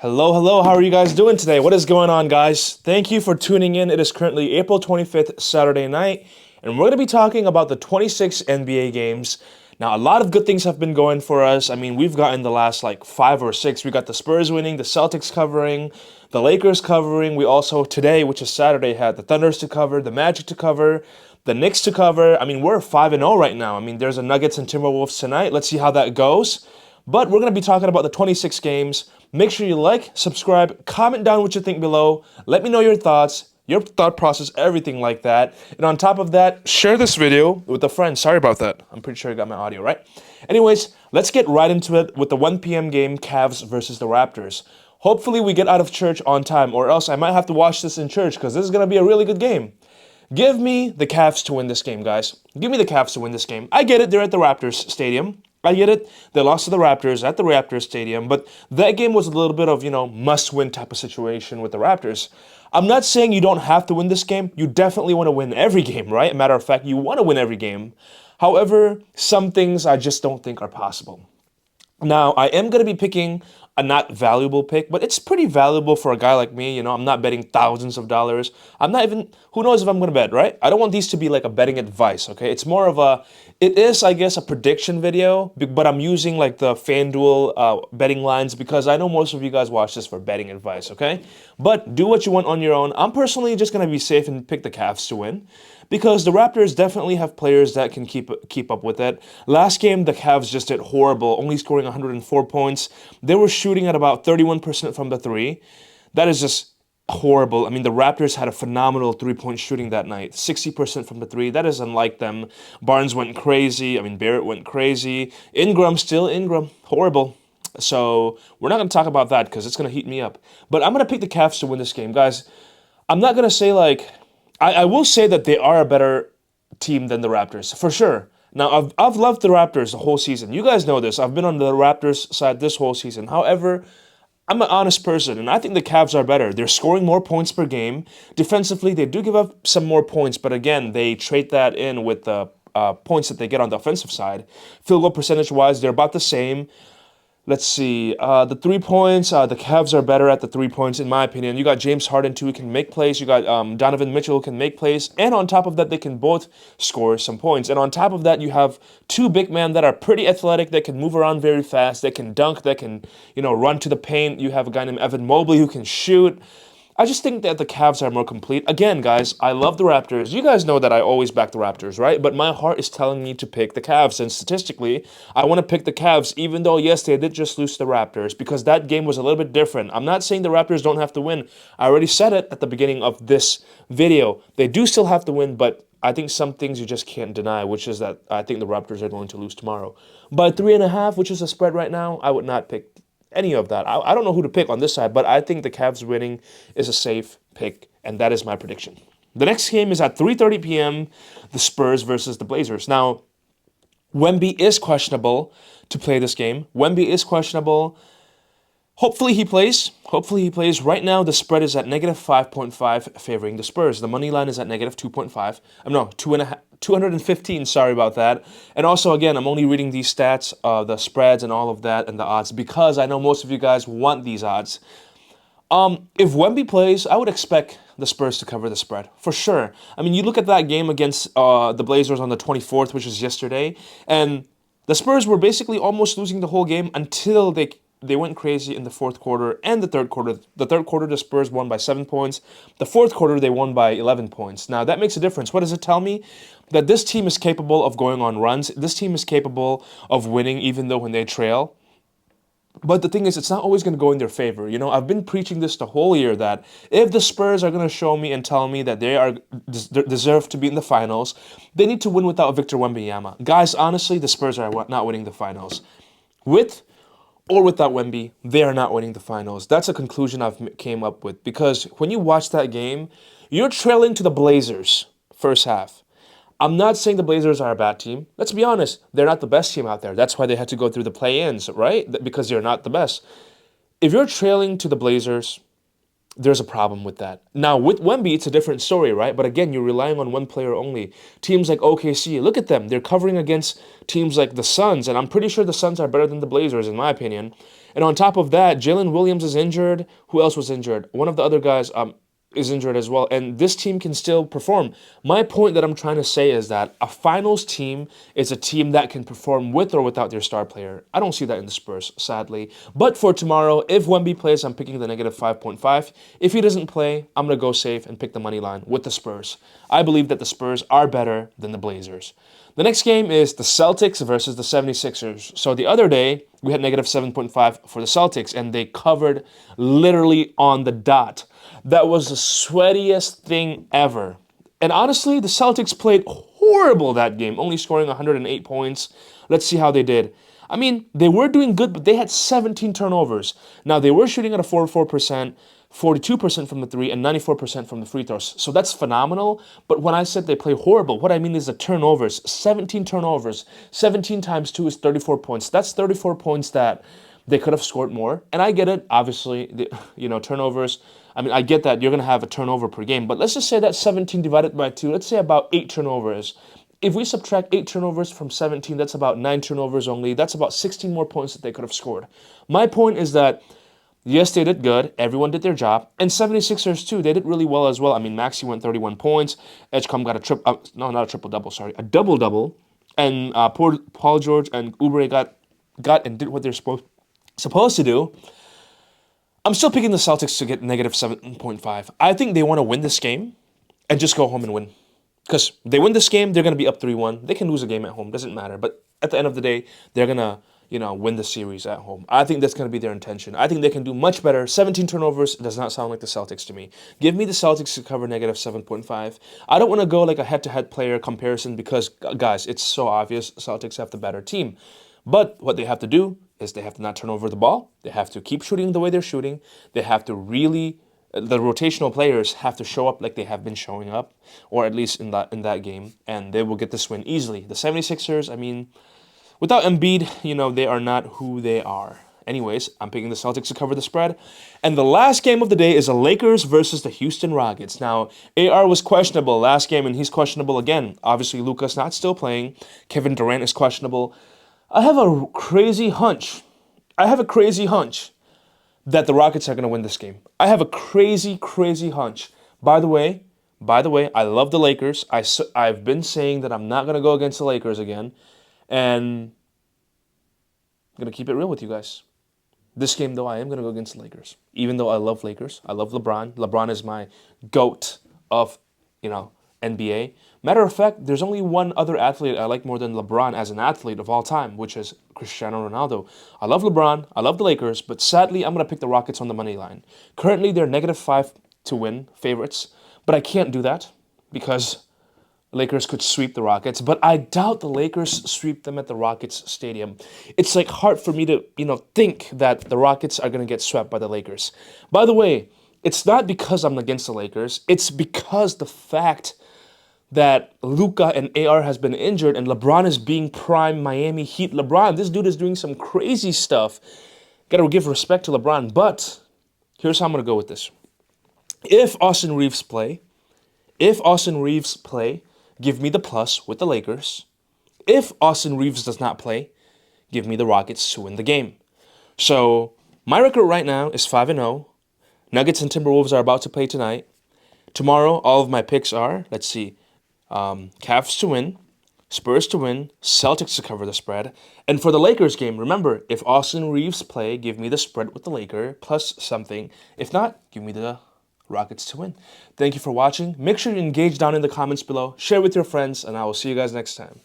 Hello, hello. How are you guys doing today? What is going on, guys? Thank you for tuning in. It is currently April 25th, Saturday night, and we're going to be talking about the 26 NBA games. Now, a lot of good things have been going for us. I mean, we've gotten the last like five or six. We got the Spurs winning, the Celtics covering, the Lakers covering. We also, today, which is Saturday, had the Thunders to cover, the Magic to cover, the Knicks to cover. I mean, we're 5-0 right now. I mean, there's a Nuggets and Timberwolves tonight. Let's see how that goes. But we're going to be talking about the 26 games. Make sure you like, subscribe, comment down what you think below. Let me know your thoughts, your thought process, everything like that. And on top of that, share this video with a friend. Sorry about that. I'm pretty sure you got my audio, right? Anyways, let's get right into it with the 1 p.m. game, Cavs versus the Raptors. Hopefully we get out of church on time, or else I might have to watch this in church because this is going to be a really good game. Give me the Cavs to win this game, guys. Give me the Cavs to win this game. I get it. They're at the Raptors Stadium. I get it. They lost to the Raptors at the Raptors Stadium, but that game was a little bit of, must-win type of situation with the Raptors. I'm not saying you don't have to win this game. You definitely want to win every game, right? Matter of fact, you want to win every game. However, some things I just don't think are possible. Now, I am going to be picking a not valuable pick, but it's pretty valuable for a guy like me. I'm not betting thousands of dollars. I'm not even, who knows if I'm going to bet, right? I don't want these to be like a betting advice, okay? It's more of it is, I guess, a prediction video, but I'm using like the FanDuel betting lines because I know most of you guys watch this for betting advice, okay? But do what you want on your own. I'm personally just going to be safe and pick the Cavs to win, because the Raptors definitely have players that can keep up with it. Last game, the Cavs just did horrible, only scoring 104 points. They were shooting at about 31% from the three. That is just horrible. I mean, the Raptors had a phenomenal three-point shooting that night, 60% from the three. That is unlike them. Barnes went crazy. I mean, Barrett went crazy. Ingram, horrible. So we're not going to talk about that because it's going to heat me up. But I'm going to pick the Cavs to win this game. Guys, I'm not going to say like, I will say that they are a better team than the Raptors, for sure. Now, I've loved the Raptors the whole season. You guys know this. I've been on the Raptors side this whole season. However, I'm an honest person, and I think the Cavs are better. They're scoring more points per game. Defensively, they do give up some more points, but again, they trade that in with the points that they get on the offensive side. Field goal percentage-wise, they're about the same. Let's see. The 3 points, the Cavs are better at the 3 points, in my opinion. You got James Harden, too, who can make plays. You got Donovan Mitchell, who can make plays. And on top of that, they can both score some points. And on top of that, you have two big men that are pretty athletic, that can move around very fast, that can dunk, that can, run to the paint. You have a guy named Evan Mobley who can shoot. I just think that the Cavs are more complete. Again, guys, I love the Raptors. You guys know that I always back the Raptors, right? But my heart is telling me to pick the Cavs. And statistically, I want to pick the Cavs, even though, yes, they did just lose to the Raptors, because that game was a little bit different. I'm not saying the Raptors don't have to win. I already said it at the beginning of this video. They do still have to win, but I think some things you just can't deny, which is that I think the Raptors are going to lose tomorrow. By 3.5, which is a spread right now, I would not pick any of that. I don't know who to pick on this side, but I think the Cavs winning is a safe pick, and that is my prediction. The next game is at 3:30 p.m., the Spurs versus the Blazers. Now, Wemby is questionable to play this game. Wemby is questionable. Hopefully he plays. Right now, the spread is at negative 5.5 favoring the Spurs. The money line is at negative 2.5. No, 215, sorry about that. And also, again, I'm only reading these stats, the spreads and all of that and the odds because I know most of you guys want these odds. If Wemby plays, I would expect the Spurs to cover the spread, for sure. I mean, you look at that game against the Blazers on the 24th, which was yesterday, and the Spurs were basically almost losing the whole game until they went crazy in the fourth quarter and the third quarter. The third quarter, the Spurs won by 7 points. The fourth quarter, they won by 11 points. Now, that makes a difference. What does it tell me? That this team is capable of going on runs. This team is capable of winning even though when they trail. But the thing is, it's not always going to go in their favor. I've been preaching this the whole year that if the Spurs are going to show me and tell me that they are deserve to be in the finals, they need to win without Victor Wembanyama. Guys, honestly, the Spurs are not winning the finals. With or without Wemby, they are not winning the finals. That's a conclusion I've came up with because when you watch that game, you're trailing to the Blazers first half. I'm not saying the Blazers are a bad team. Let's be honest, they're not the best team out there. That's why they had to go through the play-ins, right? Because they're not the best. If you're trailing to the Blazers, there's a problem with that. Now, with Wemby, it's a different story, right? But again, you're relying on one player only. Teams like OKC, look at them. They're covering against teams like the Suns, and I'm pretty sure the Suns are better than the Blazers, in my opinion. And on top of that, Jalen Williams is injured. Who else was injured? One of the other guys, is injured as well, and this team can still perform. My point that I'm trying to say is that a finals team is a team that can perform with or without their star player. I don't see that in the Spurs, sadly. But for tomorrow, if Wemby plays, I'm picking the negative 5.5. If he doesn't play, I'm going to go safe and pick the money line with the Spurs. I believe that the Spurs are better than the Blazers. The next game is the Celtics versus the 76ers. So the other day, we had negative 7.5 for the Celtics, and they covered literally on the dot. That was the sweatiest thing ever. And honestly, the Celtics played horrible that game, only scoring 108 points. Let's see how they did. I mean, they were doing good, but they had 17 turnovers. Now, they were shooting at a 44%, 42% from the three, and 94% from the free throws. So that's phenomenal. But when I said they play horrible, what I mean is the turnovers. 17 turnovers. 17 times 2 is 34 points. That's 34 points that they could have scored more. And I get it, obviously, turnovers. I mean, I get that you're going to have a turnover per game. But let's just say that 17 divided by 2, let's say about 8 turnovers. If we subtract 8 turnovers from 17, that's about 9 turnovers only. That's about 16 more points that they could have scored. My point is that, yes, they did good. Everyone did their job. And 76ers, too, they did really well as well. I mean, Maxey went 31 points. Edgecombe got not a triple-double, sorry, a double-double. And Paul George and Oubre got and did what they're supposed to do. I'm still picking the Celtics to get negative 7.5. I think they want to win this game and just go home and win. Because they win this game, they're going to be up 3-1. They can lose a game at home, doesn't matter. But at the end of the day, they're going to, win the series at home. I think that's going to be their intention. I think they can do much better. 17 turnovers does not sound like the Celtics to me. Give me the Celtics to cover negative 7.5. I don't want to go like a head-to-head player comparison because, guys, it's so obvious Celtics have the better team. But what they have to do is they have to not turn over the ball. They have to keep shooting the way they're shooting. They have to really, the rotational players have to show up like they have been showing up, or at least in that game, and they will get this win easily. The 76ers, I mean, without Embiid, they are not who they are. Anyways, I'm picking the Celtics to cover the spread. And the last game of the day is the Lakers versus the Houston Rockets. Now, AR was questionable last game, and he's questionable again. Obviously, Luka's not still playing. Kevin Durant is questionable. I have a crazy hunch that the Rockets are going to win this game. I have a crazy hunch. By the way, I love the Lakers. I've been saying that I'm not going to go against the Lakers again. And I'm going to keep it real with you guys. This game, though, I am going to go against the Lakers. Even though I love Lakers. I love LeBron. LeBron is my GOAT of, NBA. Matter of fact, there's only one other athlete I like more than LeBron as an athlete of all time, which is Cristiano Ronaldo. I love LeBron, I love the Lakers, but sadly, I'm going to pick the Rockets on the money line. Currently, they're negative 5 to win favorites, but I can't do that because Lakers could sweep the Rockets, but I doubt the Lakers sweep them at the Rockets stadium. It's like hard for me to, think that the Rockets are going to get swept by the Lakers. By the way, it's not because I'm against the Lakers, it's because the fact that Luka and AR has been injured and LeBron is being prime Miami Heat LeBron. This dude is doing some crazy stuff. Got to give respect to LeBron, but here's how I'm going to go with this. If Austin Reeves play, give me the plus with the Lakers. If Austin Reeves does not play, give me the Rockets to win the game. So my record right now is 5-0. Nuggets and Timberwolves are about to play tonight. Tomorrow, all of my picks are, let's see, Cavs to win, Spurs to win, Celtics to cover the spread. And for the Lakers game, remember, if Austin Reeves play, give me the spread with the Lakers plus something. If not, give me the Rockets to win. Thank you for watching. Make sure you engage down in the comments below, share with your friends, and I will see you guys next time.